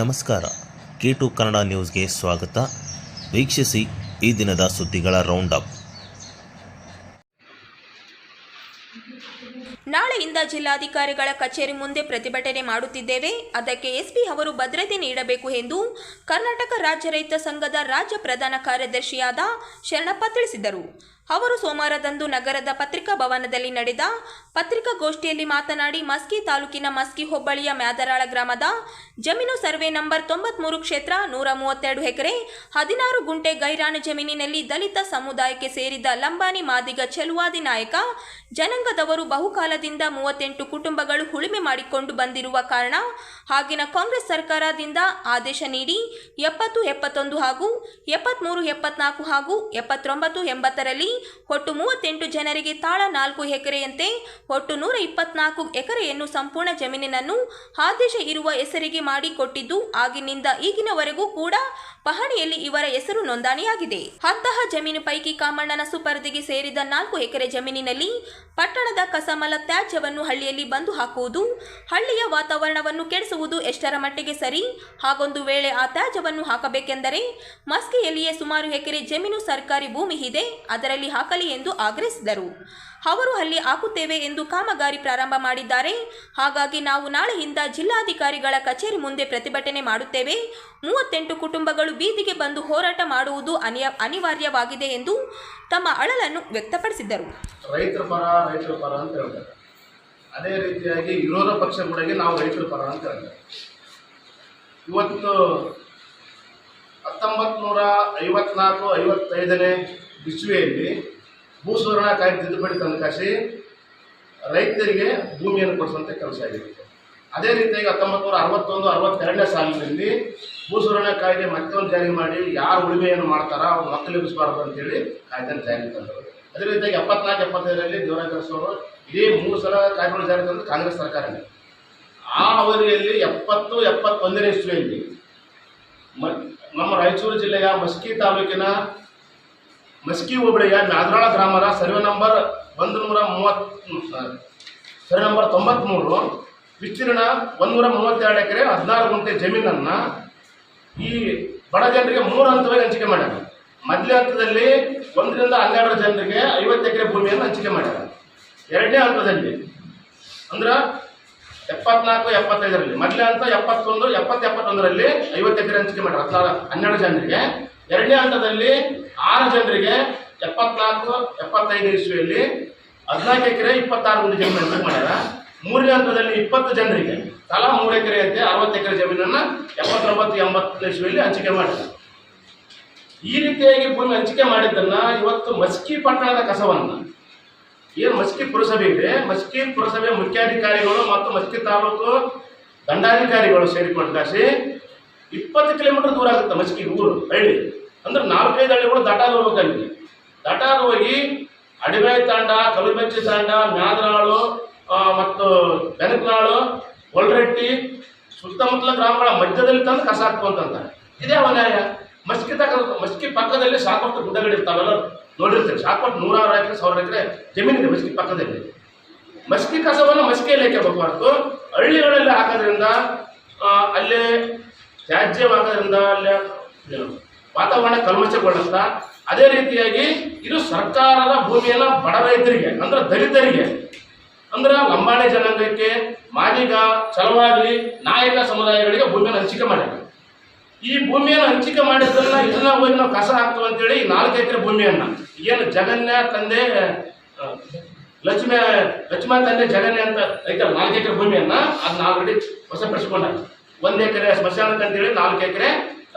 ನಮಸ್ಕಾರ. K2 ಕನ್ನಡ ನ್ಯೂಸ್ಗೆ ಸ್ವಾಗತ. ವೀಕ್ಷಿಸಿ ಈ ದಿನದ ಸುದ್ದಿಗಳ ರೌಂಡ್ ಅಪ್. ನಾಳೆಯಿಂದ ಜಿಲ್ಲಾಧಿಕಾರಿಗಳ ಕಚೇರಿ ಮುಂದೆ ಪ್ರತಿಭಟನೆ ಮಾಡುತ್ತಿದ್ದೇವೆ. ಅದಕ್ಕೆ ಎಸ್ಪಿ ಅವರು ಭದ್ರತೆ ನೀಡಬೇಕು ಎಂದು ಕರ್ನಾಟಕ ರಾಜ್ಯ ರೈತ ಸಂಘದ ರಾಜ್ಯ ಪ್ರಧಾನ ಕಾರ್ಯದರ್ಶಿಯಾದ ಶರಣಪ್ಪ ತಿಳಿಸಿದರು. ಅವರು ಸೋಮವಾರದಂದು ನಗರದ ಪತ್ರಿಕಾ ಭವನದಲ್ಲಿ ನಡೆದ ಪತ್ರಿಕಾಗೋಷ್ಠಿಯಲ್ಲಿ ಮಾತನಾಡಿ, ಮಸ್ಕಿ ತಾಲೂಕಿನ ಮಸ್ಕಿ ಹೋಬಳಿಯ ಮ್ಯಾದರಾಳ ಗ್ರಾಮದ ಜಮೀನು ಸರ್ವೆ ನಂಬರ್ 93 ಕ್ಷೇತ್ರ 132 ಎಕರೆ 16 ಗುಂಟೆ ಗೈರಾನು ಜಮೀನಿನಲ್ಲಿ ದಲಿತ ಸಮುದಾಯಕ್ಕೆ ಸೇರಿದ ಲಂಬಾಣಿ ಮಾದಿಗ ಚೆಲುವಾದಿ ನಾಯಕ ಜನಾಂಗದವರು ಬಹುಕಾಲದಿಂದ 38 ಕುಟುಂಬಗಳು ಉಳುಮೆ ಮಾಡಿಕೊಂಡು ಬಂದಿರುವ ಕಾರಣ ಆಗಿನ ಕಾಂಗ್ರೆಸ್ ಸರ್ಕಾರದಿಂದ ಆದೇಶ ನೀಡಿ 70, 71 ಹಾಗೂ 73, 74 ಹಾಗೂ 79, 80ರಲ್ಲಿ ಒಟ್ಟು 38 ಜನರಿಗೆ ತಾಳ 4 ಎಕರೆಯಂತೆ ಒಟ್ಟು 124 ಎಕರೆಯನ್ನು ಸಂಪೂರ್ಣ ಜಮೀನಿನನ್ನು ಆದೇಶ ಇರುವ ಹೆಸರಿಗೆ ಮಾಡಿಕೊಟ್ಟಿದ್ದು, ಆಗಿನಿಂದ ಈಗಿನವರೆಗೂ ಕೂಡ ಪಹಣಿಯಲ್ಲಿ ಇವರ ಹೆಸರು ನೋಂದಣಿಯಾಗಿದೆ. ಅಂತಹ ಜಮೀನು ಪೈಕಿ ಕಾಮಣ್ಣನ ಸುಪರ್ದಿಗೆ ಸೇರಿದ 4 ಎಕರೆ ಜಮೀನಿನಲ್ಲಿ ಪಟ್ಟಣದ ಕಸಮಲ ತ್ಯಾಜ್ಯವನ್ನು ಹಳ್ಳಿಯಲ್ಲಿ ಬಂದು ಹಾಕುವುದು, ಹಳ್ಳಿಯ ವಾತಾವರಣವನ್ನು ಕೆಡಿಸುವುದು ಎಷ್ಟರ ಮಟ್ಟಿಗೆ ಸರಿ? ಹಾಗೊಂದು ವೇಳೆ ಆ ತ್ಯಾಜ್ಯವನ್ನು ಹಾಕಬೇಕೆಂದರೆ ಮಸ್ಕಿಯಲ್ಲಿಯೇ ಸುಮಾರು ಎಕರೆ ಜಮೀನು ಸರ್ಕಾರಿ ಭೂಮಿ ಇದೆ, ಅದರಲ್ಲಿ ಹಾಕಲಿ ಎಂದು ಆಗ್ರಹಿಸಿದರು. ಅವರು ಅಲ್ಲಿ ಹಾಕುತ್ತೇವೆ ಎಂದು ಕಾಮಗಾರಿ ಪ್ರಾರಂಭ ಮಾಡಿದ್ದಾರೆ. ಹಾಗಾಗಿ ನಾವು ನಾಳೆಯಿಂದ ಜಿಲ್ಲಾಧಿಕಾರಿಗಳ ಕಚೇರಿ ಮುಂದೆ ಪ್ರತಿಭಟನೆ ಮಾಡುತ್ತೇವೆ. 38 ಕುಟುಂಬಗಳು ಬೀದಿಗೆ ಬಂದು ಹೋರಾಟ ಮಾಡುವುದು ಅನಿವಾರ್ಯವಾಗಿದೆ ಎಂದು ತಮ್ಮ ಅಳಲನ್ನು ವ್ಯಕ್ತಪಡಿಸಿದರು. ರೈತರ ಪರ ಅಂತ ಹೇಳ್ತಾರೆ. ಅದೇ ರೀತಿಯಾಗಿ ವಿರೋಧ ಪಕ್ಷಗಳಿಗೆ ನಾವು ರೈತರ ಪರ ಅಂತ ಹೇಳ್ತಾರೆ. ಇವತ್ತು 1954-55ನೇ ಇಸ್ವಿಯಲ್ಲಿ ಭೂ ಸುಧಾರಣಾ ಕಾಯ್ದೆ ತಿದ್ದುಪಡಿ ತಂದು ರೈತರಿಗೆ ಭೂಮಿಯನ್ನು ಕೊಡಿಸುವಂಥ ಕೆಲಸ ಆಗಿರುತ್ತೆ. ಅದೇ ರೀತಿಯಾಗಿ 1961-62ನೇ ಸಾಲಿನಲ್ಲಿ ಭೂ ಸುಧಾರಣಾ ಕಾಯ್ದೆ ಮತ್ತೊಂದು ಜಾರಿ ಮಾಡಿ ಯಾರು ಉಳುಮೆಯನ್ನು ಮಾಡ್ತಾರೋ ಅವ್ರು ಮಕ್ಕಳಿಗಿಸಬಾರ್ದು ಅಂತೇಳಿ ಕಾಯ್ದೆಯನ್ನು ಜಾರಿ ತಂದರು. ಅದೇ ರೀತಿಯಾಗಿ 74-75ರಲ್ಲಿ ದೇವರಾಜ ಅವರು ಇದೇ 3 ಸಲ ಕಾಯ್ದೆಗಳು ಜಾರಿ ತಂದು ಕಾಂಗ್ರೆಸ್ ಸರ್ಕಾರನೇ. ಆ ಅವಧಿಯಲ್ಲಿ 70-71ನೇ ಇಸ್ವಿಯಲ್ಲಿ ನಮ್ಮ ರಾಯಚೂರು ಜಿಲ್ಲೆಯ ಮಸ್ಕಿ ತಾಲೂಕಿನ ಮಸ್ಕಿ ಹೋಬಳಿಯ ಮ್ಯಾದರಾಳ ಗ್ರಾಮದ ಸರ್ವೆ ನಂಬರ್ 93 ವಿಸ್ತೀರ್ಣ 132 ಎಕರೆ 16 ಗುಂಟೆ ಜಮೀನನ್ನು ಈ ಬಡ ಜನರಿಗೆ 3 ಹಂತವಾಗಿ ಹಂಚಿಕೆ ಮಾಡ್ಯಾರ. ಮೊದಲನೇ ಹಂತದಲ್ಲಿ 1ರಿಂದ 12 ಜನರಿಗೆ 50 ಎಕರೆ ಭೂಮಿಯನ್ನು ಹಂಚಿಕೆ ಮಾಡ್ಯಾರ. ಎರಡನೇ ಹಂತದಲ್ಲಿ ಅಂದ್ರೆ 74-75ರಲ್ಲಿ ಮೊದಲನೇ ಹಂತ 70-71ರಲ್ಲಿ 50 ಎಕರೆ ಹಂಚಿಕೆ ಮಾಡ್ಯಾರ 12 ಜನರಿಗೆ. ಎರಡನೇ ಹಂತದಲ್ಲಿ 6 ಜನರಿಗೆ 74-75 ಇಸ್ವಿಯಲ್ಲಿ 14 ಎಕರೆ 26 ಗುಂಟೆ ಜಮೀನು ಹಂಚಿಕೆ ಮಾಡ್ಯಾರ. ಮೂರನೇ ಹಂತದಲ್ಲಿ 20 ಜನರಿಗೆ ತಲಾ 3 ಎಕರೆ ಅಂತೆ 60 ಎಕರೆ ಜಮೀನನ್ನು 79-80 ಇಸ್ವಿಯಲ್ಲಿ ಹಂಚಿಕೆ ಮಾಡ್ಯಾರ. ಈ ರೀತಿಯಾಗಿ ಭೂಮಿ ಹಂಚಿಕೆ ಮಾಡಿದ್ದನ್ನ ಇವತ್ತು ಮಸ್ಕಿ ಪಟ್ಟಣದ ಕಸವನ್ನು ಏನು ಮಸ್ಕಿ ಪುರಸಭೆ ಇದೆ, ಮಸ್ಕಿ ಪುರಸಭೆ ಮುಖ್ಯಾಧಿಕಾರಿಗಳು ಮತ್ತು ಮಸ್ಕಿ ತಾಲೂಕು ದಂಡಾಧಿಕಾರಿಗಳು ಸೇರಿಕೊಂಡು 20 ಕಿಲೋಮೀಟರ್ ದೂರ ಆಗುತ್ತೆ ಮಸ್ಕಿ ಊರು ಹಳ್ಳಿ. ಅಂದ್ರೆ 4-5 ಹಳ್ಳಿಗಳು ದಾಟಾದ ಹೋಗ್ಬೇಕಲ್ಲಿ. ದಾಟಾದ ಹೋಗಿ ಅಡಿಬಾಯಿ ತಾಂಡ, ಕಲುಬೆಂಚಿ ತಾಂಡ, ಮ್ಯಾದರಾಳು ಮತ್ತು ಬೆನಕನಾಳು, ಒಳರಟ್ಟಿ ಸುತ್ತಮುತ್ತಲ ಗ್ರಾಮಗಳ ಮಧ್ಯದಲ್ಲಿ ತಂದು ಕಸ ಹಾಕುವಂತಾರೆ. ಇದೇ ಅನ್ಯಾಯ. ಮಸ್ಕಿ ಪಕ್ಕದಲ್ಲಿ ಸಾಕಷ್ಟು ಗುಡ್ಡಗಳಿರ್ತಾವೆಲ್ಲ ನೋಡಿರ್ತೀವಿ. ಸಾಕಷ್ಟು 100 ಎಕರೆ 1000 ಎಕರೆ ಜಮೀನಿದೆ ಮಸ್ಕಿ ಪಕ್ಕದಲ್ಲಿ. ಮಸ್ಕಿ ಕಸವನ್ನು ಮಸ್ಕಿಯಲ್ಲಿ ಹಾಕಬೇಕು ಹೊರತು ಹಳ್ಳಿಗಳಲ್ಲಿ ಹಾಕೋದ್ರಿಂದ ಅಲ್ಲೇ ತ್ಯಾಜ್ಯವಾಗೋದ್ರಿಂದ ಅಲ್ಲೇ ವಾತಾವರಣ ಕಲ್ಮಶಗೊಳ್ಳುತ್ತಾ. ಅದೇ ರೀತಿಯಾಗಿ ಇದು ಸರ್ಕಾರದ ಭೂಮಿಯನ್ನು ಬಡ ರೈತರಿಗೆ ಅಂದ್ರೆ ದಲಿತರಿಗೆ ಅಂದ್ರೆ ಲಂಬಾಣಿ ಜನಾಂಗಕ್ಕೆ, ಮಾದಿಗ, ಚಲವಾದಿ, ನಾಯಕ ಸಮುದಾಯಗಳಿಗೆ ಭೂಮಿಯನ್ನು ಹಂಚಿಕೆ ಮಾಡ್ಯಾರ. ಈ ಭೂಮಿಯನ್ನು ಹಂಚಿಕೆ ಮಾಡಿದ್ದನ್ನ ಇದನ್ನ ಹೋಗಿ ನಾವು ಕಸ ಹಾಕ್ತೀವಿ ಅಂತೇಳಿ 4 ಎಕರೆ ಭೂಮಿಯನ್ನ ಏನು ಜಗನ್ಯ ತಂದೆ ಲಕ್ಷ್ಮಾ ತಂದೆ ಜಗನ್ಯ ಅಂತ ಐತಲ್ಲ 4 ಎಕರೆ ಭೂಮಿಯನ್ನ ಅದನ್ನ ಆಲ್ರೆಡಿ ವಶಪಡಿಸಿಕೊಂಡಾರ. 1 ಎಕರೆ ಸ್ಮಶಾನಕ್ಕೆ ಅಂತೇಳಿ 4 ಎಕರೆ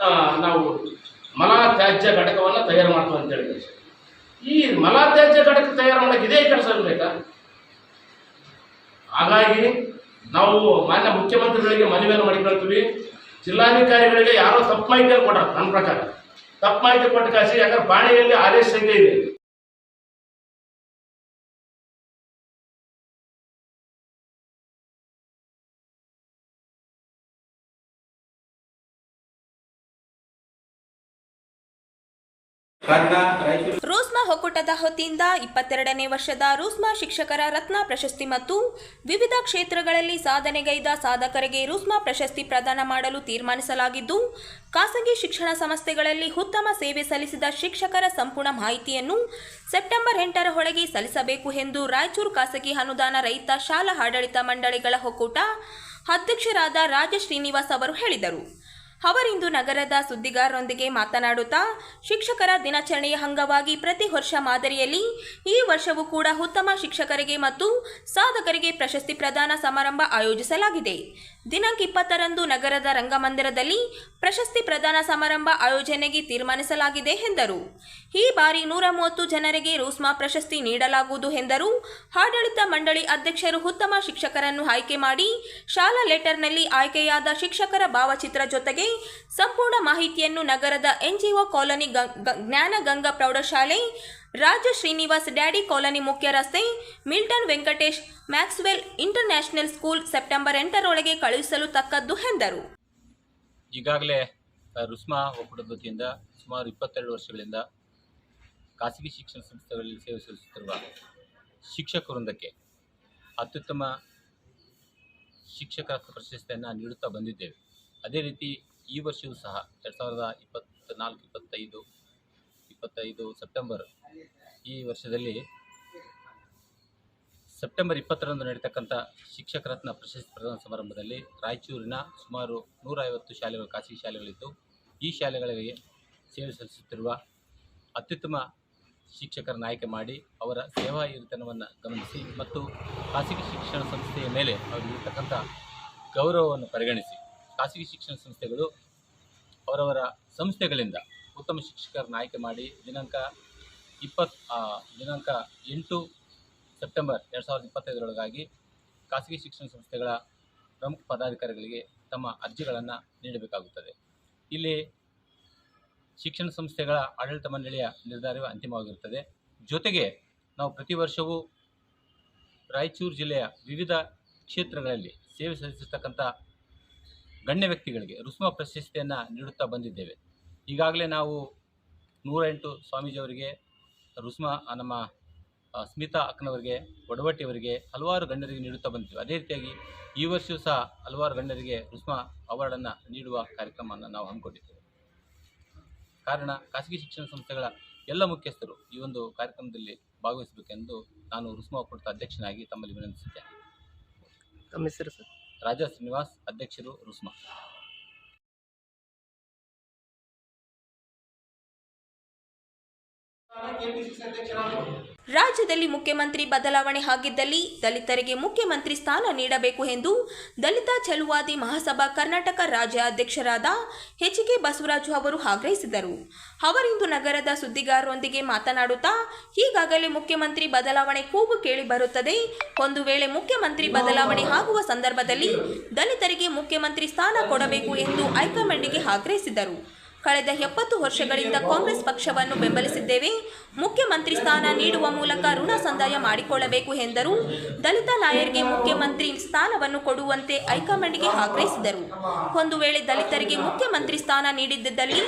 ನಾವು ಮಲ ತ್ಯಾಜ್ಯ ಘಟಕವನ್ನು ತಯಾರು ಮಾಡ್ತೀವಿ ಅಂತೇಳಿ. ಈ ಮಲ ತ್ಯಾಜ್ಯ ಘಟಕ ತಯಾರು ಮಾಡೋಕೆ ಇದೇ ಕೆಲಸ ಇರಬೇಕಾ? ಹಾಗಾಗಿ ನಾವು ಮಾನ್ಯ ಮುಖ್ಯಮಂತ್ರಿಗಳಿಗೆ ಮನವಿಯನ್ನು ಮಾಡಿಕೊಳ್ತೀವಿ. ಜಿಲ್ಲಾಧಿಕಾರಿಗಳಿಗೆ ಯಾರೋ ತಪ್ಪು ಮಾಹಿತಿಯನ್ನು ಕೊಟ್ಟಾರ. ನನ್ನ ಪ್ರಕಾರ ತಪ್ಪು ಮಾಹಿತಿ ಕೊಟ್ಟು ಯಾಕಂದ್ರೆ ಪಾಣಿಯಲ್ಲಿ ಆದೇಶ ಸಂಖ್ಯೆ ಇದೆ. ಕಾರಣ ರಾಯಚೂರು ರೂಸ್ಮಾ ಒಕ್ಕೂಟದ ವತಿಯಿಂದ 22ನೇ ವರ್ಷದ ರೂಸ್ಮಾ ಶಿಕ್ಷಕರ ರತ್ನ ಪ್ರಶಸ್ತಿ ಮತ್ತು ವಿವಿಧ ಕ್ಷೇತ್ರಗಳಲ್ಲಿ ಸಾಧನೆಗೈದ ಸಾಧಕರಿಗೆ ರೂಸ್ಮಾ ಪ್ರಶಸ್ತಿ ಪ್ರದಾನ ಮಾಡಲು ತೀರ್ಮಾನಿಸಲಾಗಿದ್ದು, ಖಾಸಗಿ ಶಿಕ್ಷಣ ಸಂಸ್ಥೆಗಳಲ್ಲಿ ಉತ್ತಮ ಸೇವೆ ಸಲ್ಲಿಸಿದ ಶಿಕ್ಷಕರ ಸಂಪೂರ್ಣ ಮಾಹಿತಿಯನ್ನು ಸೆಪ್ಟೆಂಬರ್ 8ರ ಒಳಗೆ ಸಲ್ಲಿಸಬೇಕು ಎಂದು ರಾಯಚೂರು ಖಾಸಗಿ ಅನುದಾನ ರಹಿತ ಶಾಲಾ ಆಡಳಿತ ಮಂಡಳಿಗಳ ಒಕ್ಕೂಟ ಅಧ್ಯಕ್ಷರಾದ ರಾಜ ಶ್ರೀನಿವಾಸ್ ಅವರು ಹೇಳಿದರು. ಅವರಿಂದು ನಗರದ ಸುದ್ದಿಗಾರರೊಂದಿಗೆ ಮಾತನಾಡುತ್ತಾ, ಶಿಕ್ಷಕರ ದಿನಾಚರಣೆಯ ಅಂಗವಾಗಿ ಪ್ರತಿ ವರ್ಷ ಮಾದರಿಯಲ್ಲಿ ಈ ವರ್ಷವೂ ಕೂಡ ಉತ್ತಮ ಶಿಕ್ಷಕರಿಗೆ ಮತ್ತು ಸಾಧಕರಿಗೆ ಪ್ರಶಸ್ತಿ ಪ್ರದಾನ ಸಮಾರಂಭ ಆಯೋಜಿಸಲಾಗಿದೆ. ದಿನಾಂಕ 20ರಂದು ನಗರದ ರಂಗಮಂದಿರದಲ್ಲಿ ಪ್ರಶಸ್ತಿ ಪ್ರದಾನ ಸಮಾರಂಭ ಆಯೋಜನೆಗೆ ತೀರ್ಮಾನಿಸಲಾಗಿದೆ ಎಂದರು. ಈ ಬಾರಿ 130 ಜನರಿಗೆ ರೂಸ್ಮಾ ಪ್ರಶಸ್ತಿ ನೀಡಲಾಗುವುದು ಎಂದರು. ಆಡಳಿತ ಮಂಡಳಿ ಅಧ್ಯಕ್ಷರು ಉತ್ತಮ ಶಿಕ್ಷಕರನ್ನು ಆಯ್ಕೆ ಮಾಡಿ ಶಾಲಾ ಲೆಟರ್ನಲ್ಲಿ ಆಯ್ಕೆಯಾದ ಶಿಕ್ಷಕರ ಭಾವಚಿತ್ರ ಜೊತೆಗೆ ಸಂಪೂರ್ಣ ಮಾಹಿತಿಯನ್ನು ನಗರದ NGO ಕಾಲೋನಿ ಜ್ಞಾನಗಂಗಾ ಪ್ರೌಢಶಾಲೆ, ರಾಜ ಶ್ರೀನಿವಾಸ್ ಡ್ಯಾಡಿ ಕಾಲೋನಿ ಮುಖ್ಯ ರಸ್ತೆ, Milton Venkatesh Maxwell international school September 8ರೊಳಗೆ ಕಳುಹಿಸಲು ತಕ್ಕದ್ದು ಎಂದರು. ಈಗಾಗಲೇ ರೂಸ್ಮಾ ಒಕ್ಕೂಟದ ವತಿಯಿಂದ ಸುಮಾರು 22 ವರ್ಷಗಳಿಂದ ಖಾಸಗಿ ಶಿಕ್ಷಣ ಸಂಸ್ಥೆಗಳಲ್ಲಿ ಸೇವೆ ಸಲ್ಲಿಸುತ್ತಿರುವ ಶಿಕ್ಷಕ ವೃಂದಕ್ಕೆ ಅತ್ಯುತ್ತಮ ಶಿಕ್ಷಕ ಪ್ರಶಸ್ತಿಯನ್ನು ನೀಡುತ್ತಾ ಬಂದಿದ್ದೇವೆ. ಅದೇ ರೀತಿ ಈ ವರ್ಷವೂ ಸಹ 2024-25 ಸೆಪ್ಟೆಂಬರ್ ಈ ವರ್ಷದಲ್ಲಿ ಸೆಪ್ಟೆಂಬರ್ 20ರಂದು ನಡೀತಕ್ಕಂಥ ಶಿಕ್ಷಕ ರತ್ನ ಪ್ರಶಸ್ತಿ ಪ್ರದಾನ ಸಮಾರಂಭದಲ್ಲಿ ರಾಯಚೂರಿನ ಸುಮಾರು 150 ಶಾಲೆಗಳು, ಖಾಸಗಿ ಶಾಲೆಗಳಿದ್ದು, ಈ ಶಾಲೆಗಳಿಗೆ ಸೇವೆ ಸಲ್ಲಿಸುತ್ತಿರುವ ಅತ್ಯುತ್ತಮ ಶಿಕ್ಷಕರನ್ನು ಆಯ್ಕೆ ಮಾಡಿ ಅವರ ಸೇವಾ ಹಿರಿತನವನ್ನು ಗಮನಿಸಿ ಮತ್ತು ಖಾಸಗಿ ಶಿಕ್ಷಣ ಸಂಸ್ಥೆಯ ಮೇಲೆ ಅವರಿಗಿರ್ತಕ್ಕಂಥ ಗೌರವವನ್ನು ಪರಿಗಣಿಸಿ ಖಾಸಗಿ ಶಿಕ್ಷಣ ಸಂಸ್ಥೆಗಳು ಅವರವರ ಸಂಸ್ಥೆಗಳಿಂದ ಉತ್ತಮ ಶಿಕ್ಷಕರನ್ನು ಆಯ್ಕೆ ಮಾಡಿ ದಿನಾಂಕ 8 ಸೆಪ್ಟೆಂಬರ್ 2025ರೊಳಗಾಗಿ ಖಾಸಗಿ ಶಿಕ್ಷಣ ಸಂಸ್ಥೆಗಳ ಪ್ರಮುಖ ಪದಾಧಿಕಾರಿಗಳಿಗೆ ತಮ್ಮ ಅರ್ಜಿಗಳನ್ನು ನೀಡಬೇಕಾಗುತ್ತದೆ. ಇಲ್ಲಿ ಶಿಕ್ಷಣ ಸಂಸ್ಥೆಗಳ ಆಡಳಿತ ಮಂಡಳಿಯ ನಿರ್ಧಾರವೇ ಅಂತಿಮವಾಗಿರುತ್ತದೆ. ಜೊತೆಗೆ ನಾವು ಪ್ರತಿ ವರ್ಷವೂ ರಾಯಚೂರು ಜಿಲ್ಲೆಯ ವಿವಿಧ ಕ್ಷೇತ್ರಗಳಲ್ಲಿ ಸೇವೆ ಸಲ್ಲಿಸತಕ್ಕಂಥ ಗಣ್ಯ ವ್ಯಕ್ತಿಗಳಿಗೆ ರೂಸ್ಮಾ ಪ್ರಶಸ್ತಿಯನ್ನು ನೀಡುತ್ತಾ ಬಂದಿದ್ದೇವೆ. ಈಗಾಗಲೇ ನಾವು 108 ಸ್ವಾಮೀಜಿಯವರಿಗೆ, ರೂಸ್ಮಾ ನಮ್ಮ ಸ್ಮಿತಾ ಅಕ್ಕನವರಿಗೆ, ಒಡವಟ್ಟಿಯವರಿಗೆ, ಹಲವಾರು ಗಣ್ಯರಿಗೆ ನೀಡುತ್ತಾ ಬಂದಿದ್ದೇವೆ. ಅದೇ ರೀತಿಯಾಗಿ ಈ ವರ್ಷವೂ ಸಹ ಹಲವಾರು ಗಣ್ಯರಿಗೆ ರೂಸ್ಮಾ ಅವಾರ್ಡನ್ನು ನೀಡುವ ಕಾರ್ಯಕ್ರಮವನ್ನು ನಾವು ಹಮ್ಮಿಕೊಂಡಿದ್ದೇವೆ. ಕಾರಣ ಖಾಸಗಿ ಶಿಕ್ಷಣ ಸಂಸ್ಥೆಗಳ ಎಲ್ಲ ಮುಖ್ಯಸ್ಥರು ಈ ಒಂದು ಕಾರ್ಯಕ್ರಮದಲ್ಲಿ ಭಾಗವಹಿಸಬೇಕೆಂದು ನಾನು ರೂಸ್ಮಾ ಒಕ್ಕೂಟದ ಅಧ್ಯಕ್ಷನಾಗಿ ತಮ್ಮಲ್ಲಿ ವಿನಂತಿಸಿದ್ದೇನೆ. ತಮ್ಮ ಹೆಸರು ಸರ್? ರಾಜಾ ಶ್ರೀನಿವಾಸ್, ಅಧ್ಯಕ್ಷರು ರೂಸ್ಮಾ. ರಾಜ್ಯದಲ್ಲಿ ಮುಖ್ಯಮಂತ್ರಿ ಬದಲಾವಣೆ ಆಗಿದ್ದಲ್ಲಿ ದಲಿತರಿಗೆ ಮುಖ್ಯಮಂತ್ರಿ ಸ್ಥಾನ ನೀಡಬೇಕು ಎಂದು ದಲಿತ ಚಲುವಾದಿ ಮಹಾಸಭಾ ಕರ್ನಾಟಕ ರಾಜ್ಯ ಅಧ್ಯಕ್ಷರಾದ HK ಬಸವರಾಜು ಅವರು ಆಗ್ರಹಿಸಿದರು. ಅವರಿಂದು ನಗರದ ಸುದ್ದಿಗಾರರೊಂದಿಗೆ ಮಾತನಾಡುತ್ತಾ, ಈಗಾಗಲೇ ಮುಖ್ಯಮಂತ್ರಿ ಬದಲಾವಣೆ ಕೂಗು ಕೇಳಿ ಬರುತ್ತದೆ. ಒಂದು ವೇಳೆ ಮುಖ್ಯಮಂತ್ರಿ ಬದಲಾವಣೆ ಆಗುವ ಸಂದರ್ಭದಲ್ಲಿ ದಲಿತರಿಗೆ ಮುಖ್ಯಮಂತ್ರಿ ಸ್ಥಾನ ಕೊಡಬೇಕು ಎಂದು ಹೈಕಮಾಂಡ್ಗೆ ಆಗ್ರಹಿಸಿದರು. ಕಳೆದ 70 ವರ್ಷಗಳಿಂದ ಕಾಂಗ್ರೆಸ್ ಪಕ್ಷವನ್ನು ಬೆಂಬಲಿಸಿದ್ದೇವೆ. ಮುಖ್ಯಮಂತ್ರಿ ಸ್ಥಾನ ನೀಡುವ ಮೂಲಕ ಋಣ ಸಂದಾಯ ಮಾಡಿಕೊಳ್ಳಬೇಕು ಎಂದರು. ದಲಿತ ನಾಯರಿಗೆ ಮುಖ್ಯಮಂತ್ರಿ ಸ್ಥಾನವನ್ನು ಕೊಡುವಂತೆ ಹೈಕಮಾಂಡ್ಗೆ ಆಗ್ರಹಿಸಿದರು. ಒಂದು ವೇಳೆ ದಲಿತರಿಗೆ ಮುಖ್ಯಮಂತ್ರಿ ಸ್ಥಾನ ನೀಡಿದ್ದಲ್ಲಿ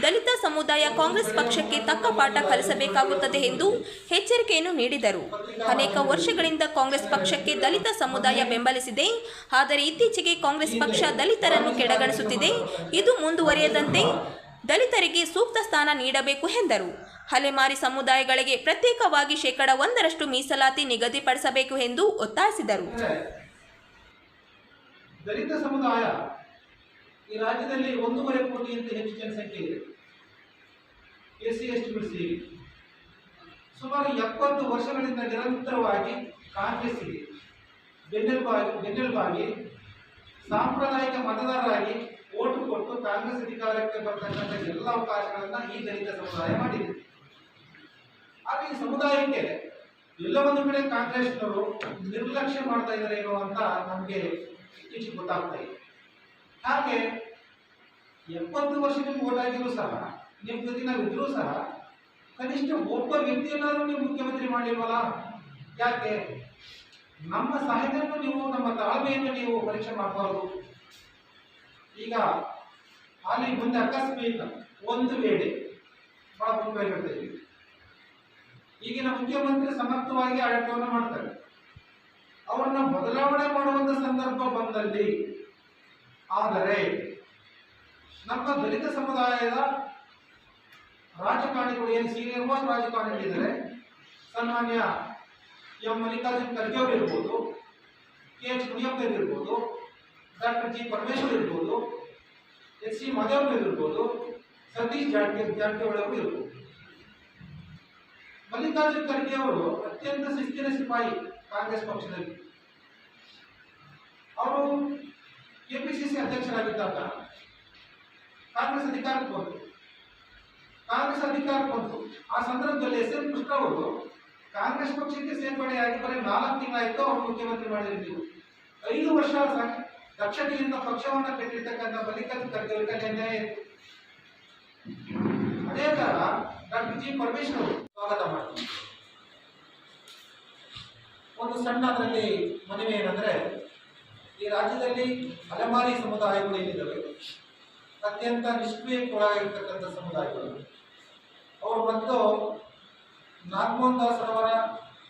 ದಲಿತ ಸಮುದಾಯ ಕಾಂಗ್ರೆಸ್ ಪಕ್ಷಕ್ಕೆ ತಕ್ಕ ಪಾಠ ಕಲಿಸಬೇಕಾಗುತ್ತದೆ ಎಂದು ಎಚ್ಚರಿಕೆಯನ್ನು ನೀಡಿದರು. ಅನೇಕ ವರ್ಷಗಳಿಂದ ಕಾಂಗ್ರೆಸ್ ಪಕ್ಷಕ್ಕೆ ದಲಿತ ಸಮುದಾಯ ಬೆಂಬಲಿಸಿದೆ. ಆದರೆ ಇತ್ತೀಚೆಗೆ ಕಾಂಗ್ರೆಸ್ ಪಕ್ಷ ದಲಿತರನ್ನು ಕೆಳಗಣಿಸುತ್ತಿದೆ. ಇದು ಮುಂದುವರಿಯದಂತೆ ದಲಿತರಿಗೆ ಸೂಕ್ತ ಸ್ಥಾನ ನೀಡಬೇಕು ಎಂದರು. ಅಲೆಮಾರಿ ಸಮುದಾಯಗಳಿಗೆ ಪ್ರತ್ಯೇಕವಾಗಿ 1% ಮೀಸಲಾತಿ ನಿಗದಿಪಡಿಸಬೇಕು ಎಂದು ಒತ್ತಾಯಿಸಿದರು. ದಲಿತ ಸಮುದಾಯ ಈ ರಾಜ್ಯದಲ್ಲಿ 1.5 ಕೋಟಿಗಿಂತ ಹೆಚ್ಚು ಜನಸಂಖ್ಯೆ ಇದೆ. SC ST ಬಿಡಿಸಿ ಸುಮಾರು 70 ವರ್ಷಗಳಿಂದ ನಿರಂತರವಾಗಿ ಕಾಂಗ್ರೆಸ್ಸಿಗೆ ಬೆನ್ನೆಲುಬಾಗಿ ಸಾಂಪ್ರದಾಯಿಕ ಮತದಾರರಾಗಿ ಓಟು ಕೊಟ್ಟು ಕಾಂಗ್ರೆಸ್ ಅಧಿಕಾರಕ್ಕೆ ಬರ್ತಕ್ಕಂಥ ಎಲ್ಲ ಅವಕಾಶಗಳನ್ನು ಈ ದಲಿತ ಸಮುದಾಯ ಮಾಡಿದೆ. ಆಗ ಈ ಸಮುದಾಯಕ್ಕೆ ಎಲ್ಲ ಒಂದು ಕಡೆ ಕಾಂಗ್ರೆಸ್ನವರು ನಿರ್ಲಕ್ಷ್ಯ ಮಾಡ್ತಾ ಇದ್ದಾರೆ ಏನೋ ಅಂತ ನಮಗೆ ಇತ್ತೀಚೆಗೆ ಗೊತ್ತಾಗ್ತಾ ಇದೆ. ಹಾಗೆ 70 ವರ್ಷ ನಿಮ್ಗೆ ಓಟ್ ಆಗಿದ್ರು ಸಹ, ನಿಮ್ಮ ಜೊತೆ ನಾವು ಇದ್ರೂ ಸಹ ಕನಿಷ್ಠ ಒಬ್ಬ ವ್ಯಕ್ತಿಯನ್ನಾದ್ರೂ ನೀವು ಮುಖ್ಯಮಂತ್ರಿ ಮಾಡಿಲ್ವಲ್ಲ? ಯಾಕೆ? ನಮ್ಮ ಸಹಾಯವನ್ನು ನೀವು, ನಮ್ಮ ತಾಳ್ಮೆಯನ್ನು ನೀವು ಪರೀಕ್ಷೆ ಮಾಡಬಾರದು. ಈಗ ಅಲ್ಲಿ ಮುಂದೆ ಅಕಸ್ಮಾತ್ ಒಂದು ವೇಳೆ ಬಹಳ ಮುಖ್ಯವಾಗಿರುತ್ತೆ. ಈಗಿನ ಮುಖ್ಯಮಂತ್ರಿ ಸಮರ್ಥವಾಗಿ ಆಡಳಿತವನ್ನು ಮಾಡ್ತಾರೆ. ಅವರನ್ನ ಬದಲಾವಣೆ ಮಾಡುವಂತ ಸಂದರ್ಭ ಬಂದಲ್ಲಿ, ಆದರೆ ನಮ್ಮ ದಲಿತ ಸಮುದಾಯದ ರಾಜಕಾರಣಿಗಳು ಏನು ಸೀನಿಯರ್ ಮೋಸ್ಟ್ ರಾಜಕಾರಣಿಗಳಿದ್ದಾರೆ, ಸನ್ಮಾನ್ಯ ಎಂ ಮಲ್ಲಿಕಾರ್ಜುನ್ ಖರ್ಗೆ ಅವರು ಇರ್ಬೋದು, ಕೆ ಎಚ್ ಮುನಿಯಪ್ಪ ಇರ್ಬೋದು, ಡಾಕ್ಟರ್ ಜಿ ಪರಮೇಶ್ವರ್ ಇರ್ಬೋದು, ಎಚ್ ಸಿ ಮಾದೇವಪ್ಪ ಇರ್ಬೋದು, ಸತೀಶ್ ಜಾರಕಿಹೊಳಿ ಅವರು ಇರ್ಬೋದು. ಮಲ್ಲಿಕಾರ್ಜುನ್ ಖರ್ಗೆ ಅವರು ಅತ್ಯಂತ ಶಿಸ್ತಿನ ಸಿಪಾಯಿ ಕಾಂಗ್ರೆಸ್ ಪಕ್ಷದಲ್ಲಿ. ಅವರು ಕೆಪಿಸಿಸಿ ಅಧ್ಯಕ್ಷರಾಗಿದ್ದಾಗ ಕಾಂಗ್ರೆಸ್ ಅಧಿಕಾರಕ್ಕೆ ಬಂತು. ಆ ಸಂದರ್ಭದಲ್ಲಿ ಎಸ್ ಎನ್ ಕೃಷ್ಣ ಅವರು ಕಾಂಗ್ರೆಸ್ ಪಕ್ಷಕ್ಕೆ ಸೇರ್ಪಡೆಯಾಗಿ ಬರೀ 4 ತಿಂಗಳಾಯಿತು ಅವರು ಮುಖ್ಯಮಂತ್ರಿ ಮಾಡಿದ್ರು. 5 ವರ್ಷ ದಕ್ಷತೆಯಿಂದ ಪಕ್ಷವನ್ನು ಕಟ್ಟಿರ್ತಕ್ಕಂಥ ಮಲ್ಲಿಕಾರ್ಜುನ್ ಖರ್ಗೆ ಅವರಿಗೆ ಅನ್ಯಾಯ ಇತ್ತು. ಅದೇ ತರ ಡಾಕ್ಟರ್ ಜಿ ಪರಮೇಶ್ವರ್ ಅವರು ಸ್ವಾಗತ ಮಾಡ್ತಾರೆ. ಒಂದು ಸಣ್ಣ ಅದರಲ್ಲಿ ಮನವಿ ಏನಂದ್ರೆ, ಈ ರಾಜ್ಯದಲ್ಲಿ ಅಲೆಮಾರಿ ಸಮುದಾಯಗಳು ಏನಿದ್ದಾವೆ, ಅತ್ಯಂತ ನಿಷ್ಕ್ರಿಯಕ್ಕೊಳಗಾಗಿರ್ತಕ್ಕಂಥ ಸಮುದಾಯಗಳು, ಅವರು ಮತ್ತು ನಾಗಮೋಹನ್ ದಾಸ್ ಅವರ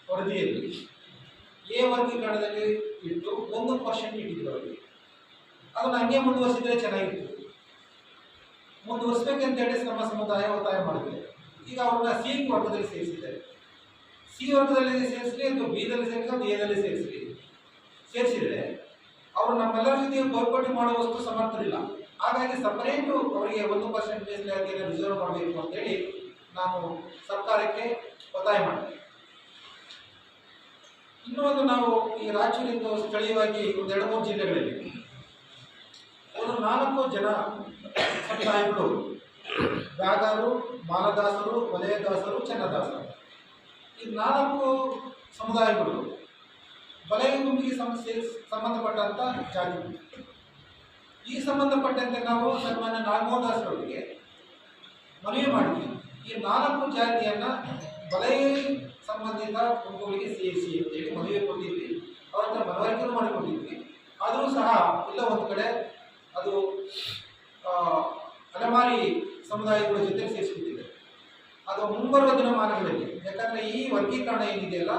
ವರದಿಯಲ್ಲಿ ಎ ವರ್ಗೀಕರಣದಲ್ಲಿ ಇಟ್ಟು 1% ಇಟ್ಟಿದ್ರು ಅವರಿಗೆ. ಅದನ್ನು ಹಂಗೆ ಮುಂದುವರಿಸಿದ್ರೆ ಚೆನ್ನಾಗಿತ್ತು. ಮುಂದುವರಿಸಬೇಕಂತೇಳಿ ನಮ್ಮ ಸಮುದಾಯ ಒತ್ತಾಯ ಮಾಡಿದೆ. ಈಗ ಅವ್ರನ್ನ ಸಿ ವರ್ಗದಲ್ಲಿ ಸೇರಿಸಿದ್ದಾರೆ. ಸಿ ವರ್ಗದಲ್ಲಿ ಸೇರಿಸಲಿ ಅಥವಾ ಬಿದಲ್ಲಿ ಸೇರಿಸಿ ಅಥವಾ ಎದಲ್ಲಿ ಸೇರಿಸಿದ್ರೆ ಅವರು ನಮ್ಮೆಲ್ಲರ ಜೊತೆಗೆ ಪೈಪೋಟಿ ಮಾಡುವಷ್ಟು ಸಮರ್ಥರಿಲ್ಲ. ಹಾಗಾಗಿ ಸಪರೇಟು ಅವರಿಗೆ 1% ಮೀಸಲಾತಿಯನ್ನು ರಿಸರ್ವ್ ಮಾಡಬೇಕು ಅಂತೇಳಿ ನಾವು ಸರ್ಕಾರಕ್ಕೆ ಒತ್ತಾಯ ಮಾಡ್ತೇವೆ. ಇನ್ನೊಂದು, ನಾವು ಈ ರಾಜ್ಯದಿಂದ ಸ್ಥಳೀಯವಾಗಿ 1-2-3 ಜಿಲ್ಲೆಗಳಲ್ಲಿ 4 ಜನ ಸಮುದಾಯಗಳು, ಬ್ಯಾಗಾರು, ಮಾಲದಾಸರು, ವಲಯದಾಸರು, ಚೆನ್ನದಾಸರು, ಈ 4 ಸಮುದಾಯಗಳು ವಲಯ ಗುಂಪಿಗೆ ಸಂಬಂಧಪಟ್ಟಂತ ಜಾತಿ. ಈ ಸಂಬಂಧಪಟ್ಟಂತೆ ನಾವು ಸನ್ಮಾನ್ಯ ನಾಗಮೋಹನ್ ದಾಸ್ ಅವರಿಗೆ ಮನವಿ ಮಾಡಿದ್ವಿ. ಈ 4 ಜಾತಿಯನ್ನ ವಲಯ ಸಂಬಂಧಿತ ಗುಂಪುಗಳಿಗೆ ಸೇರಿಸಿ ಅಂತೇಳಿ ಮನವಿ ಕೊಟ್ಟಿದ್ವಿ. ಅವ್ರ ಹತ್ರ ಮನವರಿಕೆಯನ್ನು ಮಾಡಿಕೊಟ್ಟಿದ್ವಿ. ಆದರೂ ಸಹ ಇಲ್ಲ ಒಂದು ಕಡೆ ಅದು ಅಲೆಮಾರಿ ಸಮುದಾಯಗಳ ಜೊತೆ ಸೇರಿಸ್ಬಿಟ್ಟಿದೆ. ಅದು ಮುಂಬರುವ ದಿನಮಾನಗಳಲ್ಲಿ, ಯಾಕಂದರೆ ಈ ವರ್ಗೀಕರಣ ಏನಿದೆಯಲ್ಲ,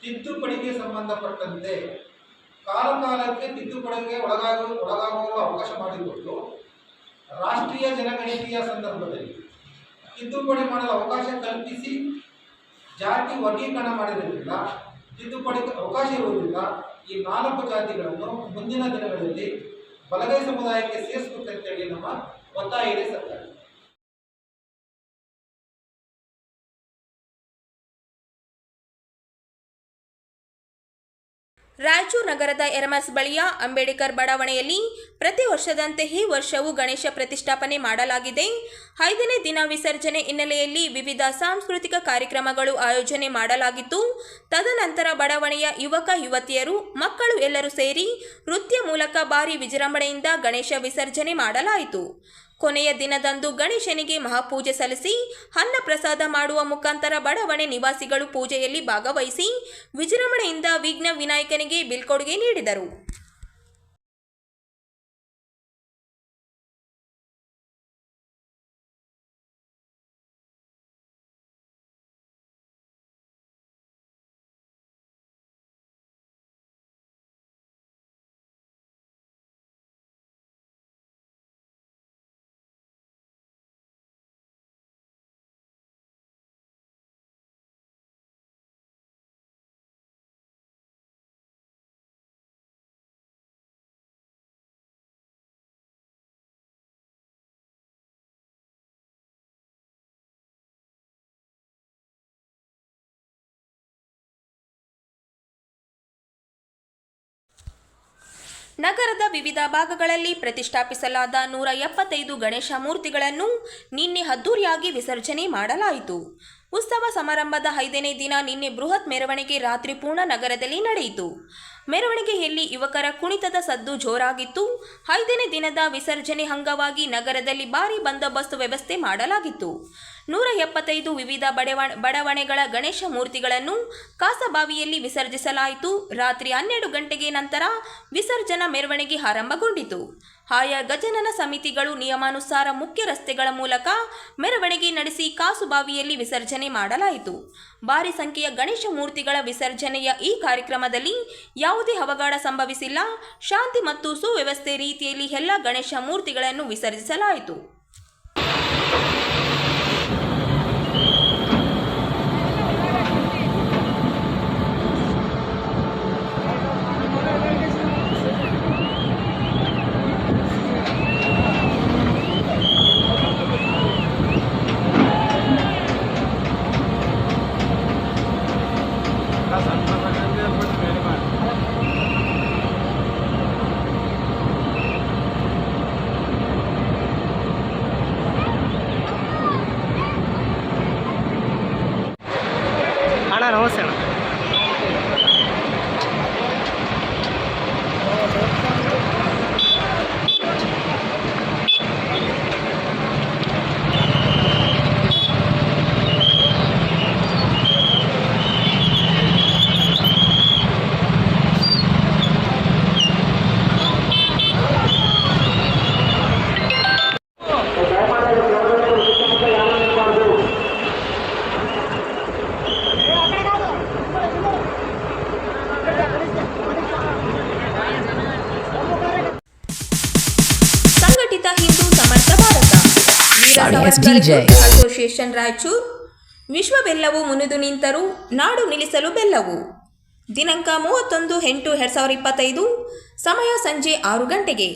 ತಿದ್ದುಪಡಿಗೆ ಸಂಬಂಧಪಟ್ಟಂತೆ ಕಾಲಕ್ಕೆ ತಿದ್ದುಪಡಿಗೆ ಒಳಗಾಗುವ ಅವಕಾಶ ಮಾಡಿಕೊಟ್ಟು ರಾಷ್ಟ್ರೀಯ ಜನಗಣತಿಯ ಸಂದರ್ಭದಲ್ಲಿ ತಿದ್ದುಪಡಿ ಮಾಡಲು ಅವಕಾಶ ಕಲ್ಪಿಸಿ ಜಾತಿ ವರ್ಗೀಕರಣ ಮಾಡಿರೋದ್ರಿಂದ, ತಿದ್ದುಪಡಿ ಅವಕಾಶ ಇರುವುದಿಲ್ಲ. ಈ 4 ಜಾತಿಗಳನ್ನು ಮುಂದಿನ ದಿನಗಳಲ್ಲಿ ಬಲಗೈ ಸಮುದಾಯಕ್ಕೆ ಸೇರಿಸಬೇಕಂತೇಳಿ ನಮ್ಮ ಒತ್ತಾಯ ಇದೆ ಸರ್ಕಾರ. ರಾಯಚೂರು ನಗರದ ಎರಮಸ್ ಬಳಿಯ ಅಂಬೇಡ್ಕರ್ ಬಡಾವಣೆಯಲ್ಲಿ ಪ್ರತಿ ವರ್ಷದಂತೆ ಈ ವರ್ಷವೂ ಗಣೇಶ ಪ್ರತಿಷ್ಠಾಪನೆ ಮಾಡಲಾಗಿದೆ. 5ನೇ ದಿನ ವಿಸರ್ಜನೆ ಹಿನ್ನೆಲೆಯಲ್ಲಿ ವಿವಿಧ ಸಾಂಸ್ಕೃತಿಕ ಕಾರ್ಯಕ್ರಮಗಳು ಆಯೋಜನೆ ಮಾಡಲಾಗಿತ್ತು. ತದನಂತರ ಬಡಾವಣೆಯ ಯುವಕ ಯುವತಿಯರು, ಮಕ್ಕಳು ಎಲ್ಲರೂ ಸೇರಿ ನೃತ್ಯ ಮೂಲಕ ಭಾರಿ ವಿಜೃಂಭಣೆಯಿಂದ ಗಣೇಶ ವಿಸರ್ಜನೆ ಮಾಡಲಾಯಿತು. ಕೊನೆಯ ದಿನದಂದು ಗಣೇಶನಿಗೆ ಮಹಾಪೂಜೆ ಸಲ್ಲಿಸಿ ಅನ್ನ ಪ್ರಸಾದ ಮಾಡುವ ಮುಖಾಂತರ ಬಡಾವಣೆ ನಿವಾಸಿಗಳು ಪೂಜೆಯಲ್ಲಿ ಭಾಗವಹಿಸಿ ವಿಜೃಂಭಣೆಯಿಂದ ವಿಘ್ನ ವಿನಾಯಕನಿಗೆ ಬೀಳ್ಕೊಡುಗೆ ನೀಡಿದರು. ನಗರದ ವಿವಿಧ ಭಾಗಗಳಲ್ಲಿ ಪ್ರತಿಷ್ಠಾಪಿಸಲಾದ 175 ಗಣೇಶ ಮೂರ್ತಿಗಳನ್ನು ನಿನ್ನೆ ಅದ್ದೂರಿಯಾಗಿ ವಿಸರ್ಜನೆ ಮಾಡಲಾಯಿತು. ಉತ್ಸವ ಸಮಾರಂಭದ 5ನೇ ದಿನ ನಿನ್ನೆ ಬೃಹತ್ ಮೆರವಣಿಗೆ ರಾತ್ರಿ ಪೂರ್ಣ ನಗರದಲ್ಲಿ ನಡೆಯಿತು. ಮೆರವಣಿಗೆಯಲ್ಲಿ ಯುವಕರ ಕುಣಿತದ ಸದ್ದು ಜೋರಾಗಿತ್ತು. 5ನೇ ದಿನದ ವಿಸರ್ಜನೆ ಅಂಗವಾಗಿ ನಗರದಲ್ಲಿ ಭಾರೀ ಬಂದೋಬಸ್ತ್ ವ್ಯವಸ್ಥೆ ಮಾಡಲಾಗಿತ್ತು. 175 ವಿವಿಧ ಬಡಾವಣೆಗಳ ಗಣೇಶ ಮೂರ್ತಿಗಳನ್ನು ಕಾಸಬಾವಿಯಲ್ಲಿ ವಿಸರ್ಜಿಸಲಾಯಿತು. ರಾತ್ರಿ 12 ಗಂಟೆಗೆ ನಂತರ ವಿಸರ್ಜನಾ ಮೆರವಣಿಗೆ ಆರಂಭಗೊಂಡಿತು. ಆಯಾ ಗಜನನ ಸಮಿತಿಗಳು ನಿಯಮಾನುಸಾರ ಮುಖ್ಯ ರಸ್ತೆಗಳ ಮೂಲಕ ಮೆರವಣಿಗೆ ನಡೆಸಿ ಕಾಸುಬಾವಿಯಲ್ಲಿ ವಿಸರ್ಜನೆ ಮಾಡಲಾಯಿತು. ಭಾರಿ ಸಂಖ್ಯೆಯ ಗಣೇಶ ಮೂರ್ತಿಗಳ ವಿಸರ್ಜನೆಯ ಈ ಕಾರ್ಯಕ್ರಮದಲ್ಲಿ ಯಾವುದೇ ಅವಘಡ ಸಂಭವಿಸಿಲ್ಲ. ಶಾಂತಿ ಮತ್ತು ಸುವ್ಯವಸ್ಥೆ ರೀತಿಯಲ್ಲಿ ಎಲ್ಲ ಗಣೇಶ ಮೂರ್ತಿಗಳನ್ನು ವಿಸರ್ಜಿಸಲಾಯಿತು. ಅಣ್ಣ ನಮಸ್ತೆ ಅಣ್ಣ. ಸಂಘಟಿತ ಹಿಂದೂ ಸಮರ್ಥ ಭಾರತ ವೀರ ಸಾವರ್ಕರ್ ಅಸೋಸಿಯೇಷನ್ ರಾಯಚೂರು. ವಿಶ್ವವೆಲ್ಲವೂ ಮುನಿದು ನಿಂತರೂ ನಾಡು ನಿಲ್ಲಿಸಲು ಬೆಲ್ಲವು. ದಿನಾಂಕ 31/8/2025. ಸಮಯ ಸಂಜೆ 6 ಗಂಟೆಗೆ.